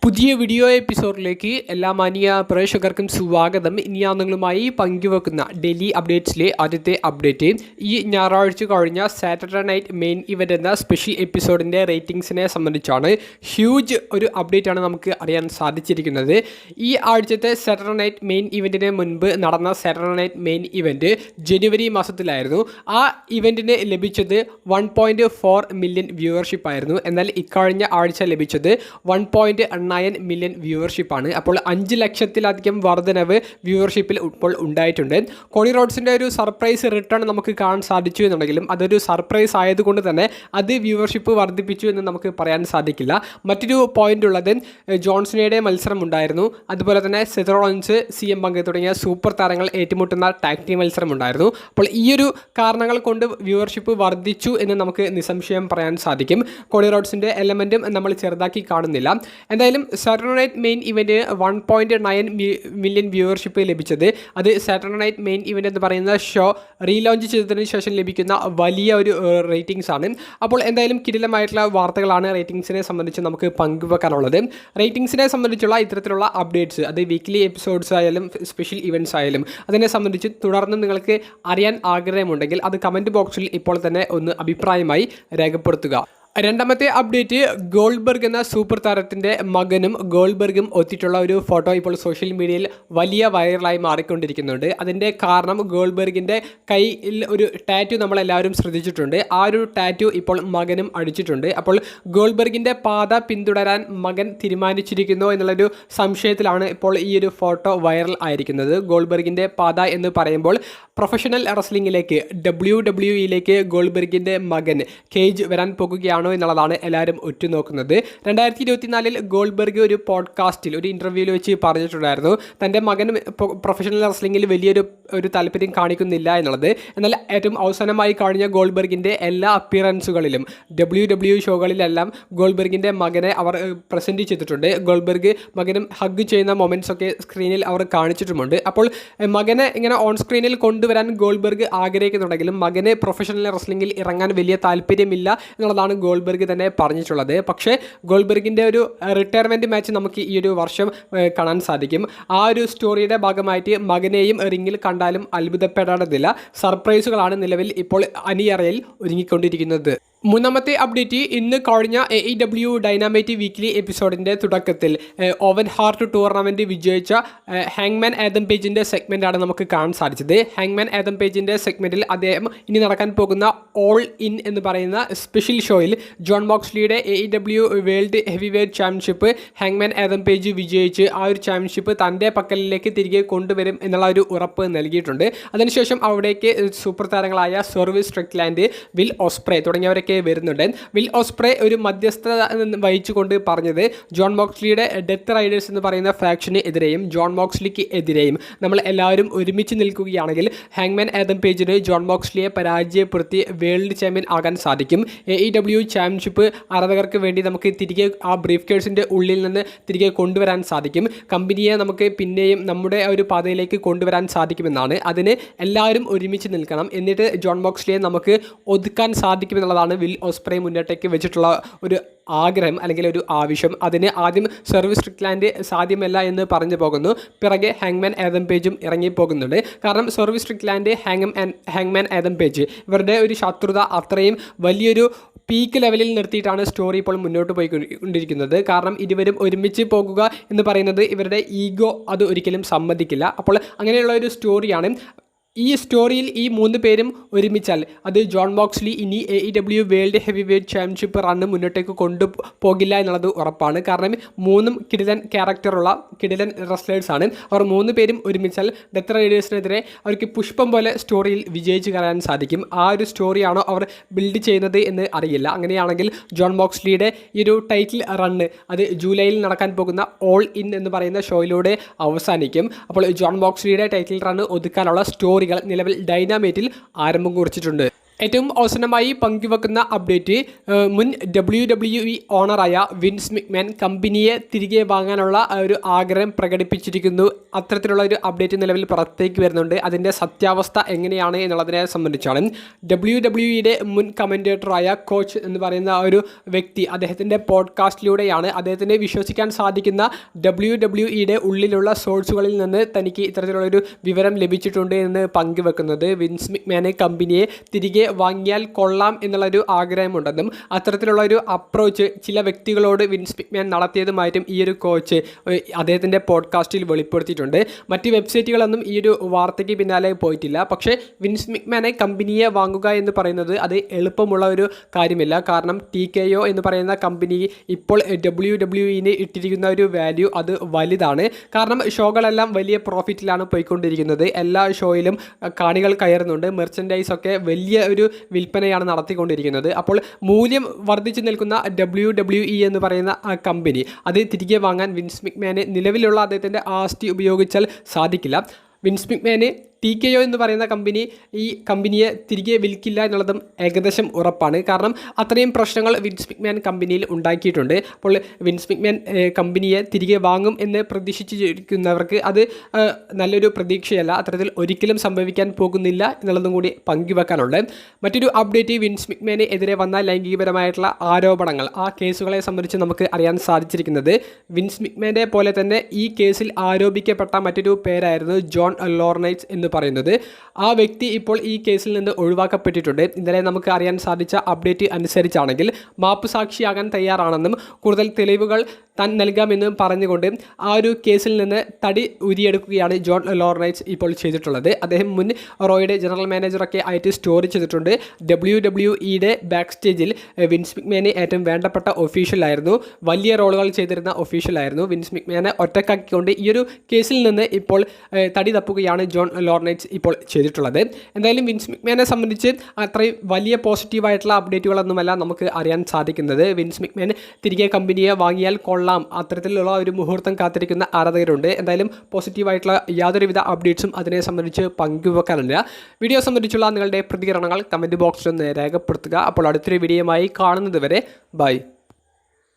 പുതിയ വീഡിയോ എപ്പിസോഡിലേക്ക് എല്ലാ മാന്യ പ്രേക്ഷകർക്കും സ്വാഗതം. ഇനി ഞാൻ നിങ്ങളുമായി പങ്കുവെക്കുന്ന ഡെയിലി അപ്ഡേറ്റ്സിലെ ആദ്യത്തെ അപ്ഡേറ്റ് ഈ ഞായറാഴ്ച കഴിഞ്ഞ സാറ്റർഡേ നൈറ്റ് മെയിൻ ഇവൻ്റ് എന്ന സ്പെഷ്യൽ എപ്പിസോഡിൻ്റെ റേറ്റിംഗ്സിനെ സംബന്ധിച്ചാണ്. ഹ്യൂജ് ഒരു അപ്ഡേറ്റാണ് നമുക്ക് അറിയാൻ സാധിച്ചിരിക്കുന്നത്. ഈ ആഴ്ചത്തെ സാറ്റർഡേ നൈറ്റ് മെയിൻ ഇവൻറ്റിന് മുൻപ് നടന്ന സാറ്റർഡേ നൈറ്റ് മെയിൻ ഇവൻറ്റ് ജനുവരി മാസത്തിലായിരുന്നു. ആ ഇവൻറ്റിന് ലഭിച്ചത് 1.4 മില്യൺ വ്യൂവർഷിപ്പ് ആയിരുന്നു. എന്നാൽ ഇക്കഴിഞ്ഞ ആഴ്ച ലഭിച്ചത് 1.9 മില്യൺ വ്യൂവർഷിപ്പാണ്. അപ്പോൾ 5 ലക്ഷത്തിലധികം വർധനവ് വ്യൂവർഷിപ്പിൽ ഇപ്പോൾ ഉണ്ടായിട്ടുണ്ട്. കോണി റോഡ്സിൻ്റെ ഒരു സർപ്രൈസ് റിട്ടേൺ നമുക്ക് കാണാൻ സാധിച്ചു എന്നുണ്ടെങ്കിലും അതൊരു സർപ്രൈസ് ആയതുകൊണ്ട് തന്നെ അത് വ്യൂവർഷിപ്പ് വർദ്ധിപ്പിച്ചു എന്ന് നമുക്ക് പറയാൻ സാധിക്കില്ല. മറ്റൊരു പോയിന്റ് ഉള്ളത് ജോൺസണയുടെ മത്സരം ഉണ്ടായിരുന്നു. അതുപോലെ തന്നെ സെത്ത് റോളൻസ്, CM പങ്ക് തുടങ്ങിയ സൂപ്പർ താരങ്ങൾ ഏറ്റുമുട്ടുന്ന ടാഗ് ടീം മത്സരം ഉണ്ടായിരുന്നു. അപ്പോൾ ഈ ഒരു കാരണങ്ങൾ കൊണ്ട് വ്യൂവർഷിപ്പ് വർദ്ധിച്ചു എന്ന് നമുക്ക് നിസ്സംശയം പറയാൻ സാധിക്കും. കോണി റോഡ്സിൻ്റെ എലമെൻറ്റും നമ്മൾ ചെറുതാക്കി കാണുന്നില്ല. എന്തായാലും Saturday night main event 1.9 million viewership ലഭിച്ചത് അത് സാറ്റർഡേ നൈറ്റ് മെയിൻ ഇവൻ്റ് എന്ന് പറയുന്ന ഷോ റീലോഞ്ച് ചെയ്തതിന് ശേഷം ലഭിക്കുന്ന വലിയ ഒരു റേറ്റിംഗ്സ് ആണ്. അപ്പോൾ എന്തായാലും കിടിലമായിട്ടുള്ള വാർത്തകളാണ് റേറ്റിംഗ്സിനെ സംബന്ധിച്ച് നമുക്ക് പങ്കുവെക്കാനുള്ളത്. റേറ്റിംഗ്സിനെ സംബന്ധിച്ചുള്ള ഇത്തരത്തിലുള്ള അപ്ഡേറ്റ്സ് അത് വീക്ക്ലി എപ്പിസോഡ്സ് ആയാലും സ്പെഷ്യൽ ഇവൻറ്റ്സ് ആയാലും അതിനെ സംബന്ധിച്ച് തുടർന്ന് നിങ്ങൾക്ക് അറിയാൻ ആഗ്രഹമുണ്ടെങ്കിൽ അത് കമൻറ്റ് ബോക്സിൽ ഇപ്പോൾ തന്നെ ഒന്ന് അഭിപ്രായമായി രേഖപ്പെടുത്തുക. രണ്ടാമത്തെ അപ്ഡേറ്റ് ഗോൾഡ്ബർഗ് എന്ന സൂപ്പർ താരത്തിൻ്റെ മകനും ഗോൾഡ്ബർഗും ഒത്തിട്ടുള്ള ഒരു ഫോട്ടോ ഇപ്പോൾ സോഷ്യൽ മീഡിയയിൽ വലിയ വൈറലായി മാറിക്കൊണ്ടിരിക്കുന്നുണ്ട്. അതിൻ്റെ കാരണം ഗോൾഡ്ബർഗിൻ്റെ കയ്യിൽ ഒരു ടാറ്റു നമ്മളെല്ലാവരും ശ്രദ്ധിച്ചിട്ടുണ്ട്. ആ ഒരു ടാറ്റു ഇപ്പോൾ മകനും അടിച്ചിട്ടുണ്ട്. അപ്പോൾ ഗോൾഡ്ബർഗിൻ്റെ പാത പിന്തുടരാൻ മകൻ തീരുമാനിച്ചിരിക്കുന്നു എന്നുള്ളൊരു സംശയത്തിലാണ് ഇപ്പോൾ ഈ ഒരു ഫോട്ടോ വൈറൽ ആയിരിക്കുന്നത്. ഗോൾഡ്ബർഗിൻ്റെ പാത എന്ന് പറയുമ്പോൾ പ്രൊഫഷണൽ റെസ്ലിംഗിലേക്ക് WWE ഗോൾഡ്ബർഗിൻ്റെ മകൻ കേജ് വരാൻ പോകുകയാണ് എന്നുള്ളതാണ് എല്ലാവരും ഉറ്റുനോക്കുന്നത്. 2024 ഗോൾഡ്ബർഗ് ഒരു പോഡ്കാസ്റ്റിൽ ഒരു ഇൻ്റർവ്യൂവിൽ വെച്ച് പറഞ്ഞിട്ടുണ്ടായിരുന്നു തൻ്റെ മകൻ പ്രൊഫഷണൽ റെസ്ലിംഗിൽ വലിയൊരു താല്പര്യം കാണിക്കുന്നില്ല എന്നുള്ളത്. എന്നാൽ ഏറ്റവും അവസാനമായി കഴിഞ്ഞ ഗോൾഡ്ബർഗിൻ്റെ എല്ലാ അപ്പിയറൻസുകളിലും WWE ഷോകളിലെല്ലാം ഗോൾഡ്ബർഗിൻ്റെ മകനെ അവർ പ്രസൻറ്റ് ചെയ്തിട്ടുണ്ട്. ഗോൾഡ്ബർഗ് മകനും ഹഗ് ചെയ്യുന്ന മൊമെൻറ്റ്സ് ഒക്കെ സ്ക്രീനിൽ അവർ കാണിച്ചിട്ടുമുണ്ട്. അപ്പോൾ മകനെ ഇങ്ങനെ ഓൺ സ്ക്രീനിൽ കൊണ്ടുവരാൻ ഗോൾഡ്ബർഗ് ആഗ്രഹിക്കുന്നുണ്ടെങ്കിലും മകന് പ്രൊഫഷണൽ റെസ്ലിംഗിൽ ഇറങ്ങാൻ വലിയ താല്പര്യമില്ല എന്നുള്ളതാണ് ഗോൾഡ്ബർഗ് തന്നെ പറഞ്ഞിട്ടുള്ളത്. പക്ഷേ ഗോൾഡ്ബർഗിൻ്റെ ഒരു റിട്ടയർമെൻറ്റ് മാച്ച് നമുക്ക് ഈ ഒരു വർഷം കാണാൻ സാധിക്കും. ആ ഒരു സ്റ്റോറിയുടെ ഭാഗമായിട്ട് മകനെയും റിങ്ങിൽ കണ്ടാലും അത്ഭുതപ്പെടേണ്ടതില്ല. സർപ്രൈസുകളാണ് നിലവിൽ ഇപ്പോൾ അണിയറയിൽ ഒരുങ്ങിക്കൊണ്ടിരിക്കുന്നത്. മൂന്നാമത്തെ അപ്ഡേറ്റ് ഇന്ന് കഴിഞ്ഞ AEW ഡൈനാമൈറ്റ് വീക്ക്ലി എപ്പിസോഡിൻ്റെ തുടക്കത്തിൽ ഓവൻ ഹാർട്ട് ടൂർണമെൻറ്റ് വിജയിച്ച ഹാങ്മാൻ ആദം പേജിൻ്റെ സെഗ്മെൻറ്റാണ് നമുക്ക് കാണാൻ സാധിച്ചത്. ഹാങ്മാൻ ആദം പേജിൻ്റെ സെഗ്മെൻറ്റിൽ അദ്ദേഹം ഇനി നടക്കാൻ പോകുന്ന ഓൾ ഇൻ എന്ന് പറയുന്ന സ്പെഷ്യൽ ഷോയിൽ ജോൺ മോക്സ്ലിയുടെ AEW വേൾഡ് ഹെവിവെയ്റ്റ് ചാമ്പ്യൻഷിപ്പ് ഹാങ്മാൻ ആദം പേജ് വിജയിച്ച് ആ ഒരു ചാമ്പ്യൻഷിപ്പ് തൻ്റെ പക്കലിലേക്ക് തിരികെ കൊണ്ടുവരും എന്നുള്ള ഒരു ഉറപ്പ് നൽകിയിട്ടുണ്ട്. അതിനുശേഷം അവിടേക്ക് സൂപ്പർ താരങ്ങളായ സെർവിസ് സ്ട്രിക്ലാൻഡ്, വിൽ ഓസ്പ്രേ തുടങ്ങിയവരൊക്കെ വരുന്നുണ്ട്. വിൽ ഓസ്പ്രേ ഒരു മധ്യസ്ഥത വഹിച്ചുകൊണ്ട് പറഞ്ഞത് ജോൺ മോക്സ്ലിയുടെ ഡെത്ത് റൈഡേഴ്സ് എന്ന് പറയുന്ന ഫാക്ഷന് എതിരെയും ജോൺ മോക്സ്ലിക്ക് എതിരെയും നമ്മൾ എല്ലാവരും ഒരുമിച്ച് നിൽക്കുകയാണെങ്കിൽ ഹാങ്മാൻ ആദം പേജിന് ജോൺ മോക്സ്ലിയെ പരാജയപ്പെടുത്തി വേൾഡ് ചാമ്പ്യൻ ആകാൻ സാധിക്കും. AEW ചാമ്പ്യൻഷിപ്പ് ആരാധകർക്ക് വേണ്ടി നമുക്ക് തിരികെ ആ ബ്രീഫ് കേഴ്സിൻ്റെ ഉള്ളിൽ നിന്ന് തിരികെ കൊണ്ടുവരാൻ സാധിക്കും. കമ്പനിയെ നമുക്ക് പിന്നെയും നമ്മുടെ ഒരു പാതയിലേക്ക് കൊണ്ടുവരാൻ സാധിക്കുമെന്നാണ്. അതിന് എല്ലാവരും ഒരുമിച്ച് നിൽക്കണം. എന്നിട്ട് ജോൺ മോക്സ്ലിയെ നമുക്ക് ഒതുക്കാൻ സാധിക്കുമെന്നുള്ളതാണ് വിൽ ഓസ്പ്രേ മുന്നോട്ടേക്ക് വെച്ചിട്ടുള്ള ഒരു ആഗ്രഹം അല്ലെങ്കിൽ ഒരു ആവശ്യം. അതിന് ആദ്യം സെർവിസ് സ്ട്രിക്ലാൻഡ് സാധ്യമല്ല എന്ന് പറഞ്ഞു പോകുന്നു. പിറകെ ഹാങ്മാൻ ആദം പേജും ഇറങ്ങിപ്പോകുന്നുണ്ട്. കാരണം സെർവിസ് സ്ട്രിക്ലാൻഡ്, ഹാങ്മാൻ ആദം പേജ് ഇവരുടെ ഒരു ശത്രുത അത്രയും വലിയൊരു പീക്ക് ലെവലിൽ നിർത്തിയിട്ടാണ് സ്റ്റോറി ഇപ്പോൾ മുന്നോട്ട് പോയിക്കൊണ്ടിരിക്കുന്നത്. കാരണം ഇരുവരും ഒരുമിച്ച് പോകുക എന്ന് പറയുന്നത് ഇവരുടെ ഈഗോ അത് ഒരിക്കലും സമ്മതിക്കില്ല. അപ്പോൾ അങ്ങനെയുള്ള ഒരു സ്റ്റോറിയാണ്. ഈ സ്റ്റോറിയിൽ ഈ 3 പേരും ഒരുമിച്ചാൽ അത് ജോൺ മോക്സ്ലി ഇനി AEW world heavyweight championship run മുന്നോട്ടേക്ക് കൊണ്ടുപോകില്ല എന്നുള്ളത് ഉറപ്പാണ്. കാരണം 3 കിടിലൻ ക്യാരക്ടറുള്ള കിടിലൻ റെസ്ലേഴ്സാണ്. അവർ 3 പേരും ഒരുമിച്ചാൽ ഡെത്ത് റൈഡേഴ്സിനെതിരെ അവർക്ക് പുഷ്പം പോലെ സ്റ്റോറിയിൽ വിജയിച്ച് കയറാൻ സാധിക്കും. ആ ഒരു സ്റ്റോറിയാണോ അവർ ബിൽഡ് ചെയ്യുന്നത് എന്ന് അറിയില്ല. അങ്ങനെയാണെങ്കിൽ ജോൺ മോക്സ്ലിയുടെ ഈ ഒരു ടൈറ്റിൽ റണ്ണ് അത് ജൂലൈയിൽ നടക്കാൻ പോകുന്ന ഓൾ ഇൻ എന്ന് പറയുന്ന ഷോയിലൂടെ അവസാനിക്കും. അപ്പോൾ ജോൺ മോക്സ്ലിയുടെ ടൈറ്റിൽ റണ്ണ് ഒതുക്കാനുള്ള സ്റ്റോറികൾ നിലവിൽ ഡൈനാമൈറ്റിൽ ആരംഭം കുറിച്ചിട്ടുണ്ട്. ഏറ്റവും അവസാനമായി പങ്കുവെക്കുന്ന അപ്ഡേറ്റ് മുൻ WWE ഓണറായ വിൻസ് മിക്മാൻ കമ്പനിയെ തിരികെ വാങ്ങാനുള്ള ഒരു ആഗ്രഹം പ്രകടിപ്പിച്ചിരിക്കുന്നു. അത്തരത്തിലുള്ള ഒരു അപ്ഡേറ്റ് നിലവിൽ പുറത്തേക്ക് വരുന്നുണ്ട്. അതിൻ്റെ സത്യാവസ്ഥ എങ്ങനെയാണ് എന്നുള്ളതിനെ സംബന്ധിച്ചാണ്. WWE മുൻ കമൻറ്റേറ്ററായ കോച്ച് എന്ന് പറയുന്ന ഒരു വ്യക്തി അദ്ദേഹത്തിൻ്റെ പോഡ്കാസ്റ്റിലൂടെയാണ് അദ്ദേഹത്തിന് വിശ്വസിക്കാൻ സാധിക്കുന്ന WWE ഉള്ളിലുള്ള സോഴ്സുകളിൽ നിന്ന് തനിക്ക് ഇത്തരത്തിലുള്ളൊരു വിവരം ലഭിച്ചിട്ടുണ്ട് എന്ന് പങ്കുവെക്കുന്നത്. വിൻസ് മിക്മാനെ കമ്പനിയെ തിരികെ വാങ്ങിയാൽ കൊള്ളാം എന്നുള്ളൊരു ആഗ്രഹമുണ്ടെന്നും അത്തരത്തിലുള്ള ഒരു അപ്രോച്ച് ചില വ്യക്തികളോട് വിൻസ് മിക്മാൻ നടത്തിയതുമായിട്ടും ഈ ഒരു കോച്ച് അദ്ദേഹത്തിൻ്റെ പോഡ്കാസ്റ്റിൽ വെളിപ്പെടുത്തിയിട്ടുണ്ട്. മറ്റ് വെബ്സൈറ്റുകളൊന്നും ഈ ഒരു വാർത്തയ്ക്ക് പിന്നാലെ പോയിട്ടില്ല. പക്ഷേ വിൻസ് മിക്മാനെ കമ്പനിയെ വാങ്ങുക എന്ന് പറയുന്നത് അത് എളുപ്പമുള്ള ഒരു കാര്യമില്ല. കാരണം TKO എന്ന് പറയുന്ന കമ്പനി ഇപ്പോൾ WWE ഇട്ടിരിക്കുന്ന ഒരു വാല്യൂ അത് വലുതാണ്. കാരണം ഷോകളെല്ലാം വലിയ പ്രോഫിറ്റിലാണ് പോയിക്കൊണ്ടിരിക്കുന്നത്. എല്ലാ ഷോയിലും കാണികൾ കയറുന്നുണ്ട്. മെർച്ചൻഡൈസൊക്കെ വലിയ ഒരു വിൽപ്പനയാണ് നടത്തിക്കൊണ്ടിരിക്കുന്നത്. അപ്പോൾ മൂല്യം വർദ്ധിച്ചു നിൽക്കുന്ന WWE എന്ന് പറയുന്ന കമ്പനി അത് തിരികെ വാങ്ങാൻ വിൻസ് മിക്മാന് നിലവിലുള്ള അദ്ദേഹത്തിൻ്റെ ആസ്തി ഉപയോഗിച്ചാൽ സാധിക്കില്ല. വിൻസ് മിക്മാന് TKO എന്ന് പറയുന്ന കമ്പനി ഈ കമ്പനിയെ തിരികെ വിൽക്കില്ല എന്നുള്ളതും ഏകദേശം ഉറപ്പാണ്. കാരണം അത്രയും പ്രശ്നങ്ങൾ വിൻസ് മിക്മാൻ കമ്പനിയിൽ ഉണ്ടാക്കിയിട്ടുണ്ട്. അപ്പോൾ വിൻസ് മിക്മാൻ കമ്പനിയെ തിരികെ വാങ്ങും എന്ന് പ്രതീക്ഷിച്ചിരിക്കുന്നവർക്ക് അത് നല്ലൊരു പ്രതീക്ഷയല്ല. അത്തരത്തിൽ ഒരിക്കലും സംഭവിക്കാൻ പോകുന്നില്ല എന്നുള്ളതും കൂടി പങ്കുവെക്കാനുണ്ട്. മറ്റൊരു അപ്ഡേറ്റ്, വിൻസ് മിക്മാന് എതിരെ വന്ന ലൈംഗികപരമായിട്ടുള്ള ആരോപണങ്ങൾ, ആ കേസുകളെ സംബന്ധിച്ച് നമുക്ക് അറിയാൻ സാധിച്ചിരിക്കുന്നത്. വിൻസ് മിക്മാൻ്റെ പോലെ തന്നെ ഈ കേസിൽ ആരോപിക്കപ്പെട്ട മറ്റൊരു പേരായിരുന്നു ജോൺ ലോർനൈറ്റ്സ് എന്ന് പറയുന്നത്. ആ വ്യക്തി ഇപ്പോൾ ഈ കേസിൽ നിന്ന് ഒഴിവാക്കപ്പെട്ടിട്ടുണ്ട്. ഇന്നലെ നമുക്ക് അറിയാൻ സാധിച്ച അപ്ഡേറ്റ് അനുസരിച്ചാണെങ്കിൽ മാപ്പ് സാക്ഷിയാകാൻ തയ്യാറാണെന്നും കൂടുതൽ തെളിവുകൾ താൻ നൽകാമെന്നും പറഞ്ഞുകൊണ്ട് ആ ഒരു കേസിൽ നിന്ന് തടി ഉരിയെടുക്കുകയാണ് ജോൺ ലോർനൈറ്റ്സ് ഇപ്പോൾ ചെയ്തിട്ടുള്ളത്. അദ്ദേഹം മുൻ റോയുടെ ജനറൽ മാനേജറൊക്കെ ആയിട്ട് സ്റ്റോറി ചെയ്തിട്ടുണ്ട്. WWE ബാക്ക് സ്റ്റേജിൽ വിൻസ് മിക്മാന് ഏറ്റവും വേണ്ടപ്പെട്ട ഒഫീഷ്യലായിരുന്നു. വലിയ റോളുകൾ ചെയ്തിരുന്ന ഒഫീഷ്യലായിരുന്നു. വിൻസ് മിക്മാനെ ഒറ്റക്കാക്കിക്കൊണ്ട് ഈ ഒരു കേസിൽ നിന്ന് ഇപ്പോൾ തടി തപ്പുകയാണ് ജോൺ ലോർനൈറ്റ്സ് ഇപ്പോൾ ചെയ്തിട്ടുള്ളത്. എന്തായാലും വിൻസ് മിക്മാനെ സംബന്ധിച്ച് അത്രയും വലിയ പോസിറ്റീവായിട്ടുള്ള അപ്ഡേറ്റുകളൊന്നുമല്ല നമുക്ക് അറിയാൻ സാധിക്കുന്നത്. വിൻസ് മിക്മാൻ തിരികെ കമ്പനിയെ വാങ്ങിയാൽ കൊള്ളാം, അത്തരത്തിലുള്ള ഒരു മുഹൂർത്തം കാത്തിരിക്കുന്ന ആരാധകരുണ്ട്. എന്തായാലും പോസിറ്റീവായിട്ടുള്ള യാതൊരുവിധ അപ്ഡേറ്റ്സും അതിനെ സംബന്ധിച്ച് പങ്കുവെക്കാനില്ല. വീഡിയോ സംബന്ധിച്ചുള്ള നിങ്ങളുടെ പ്രതികരണങ്ങൾ കമൻറ്റ് ബോക്സിൽ ഒന്ന് രേഖപ്പെടുത്തുക. അപ്പോൾ അടുത്തൊരു വീഡിയോയുമായി കാണുന്നത് വരെ ബൈ.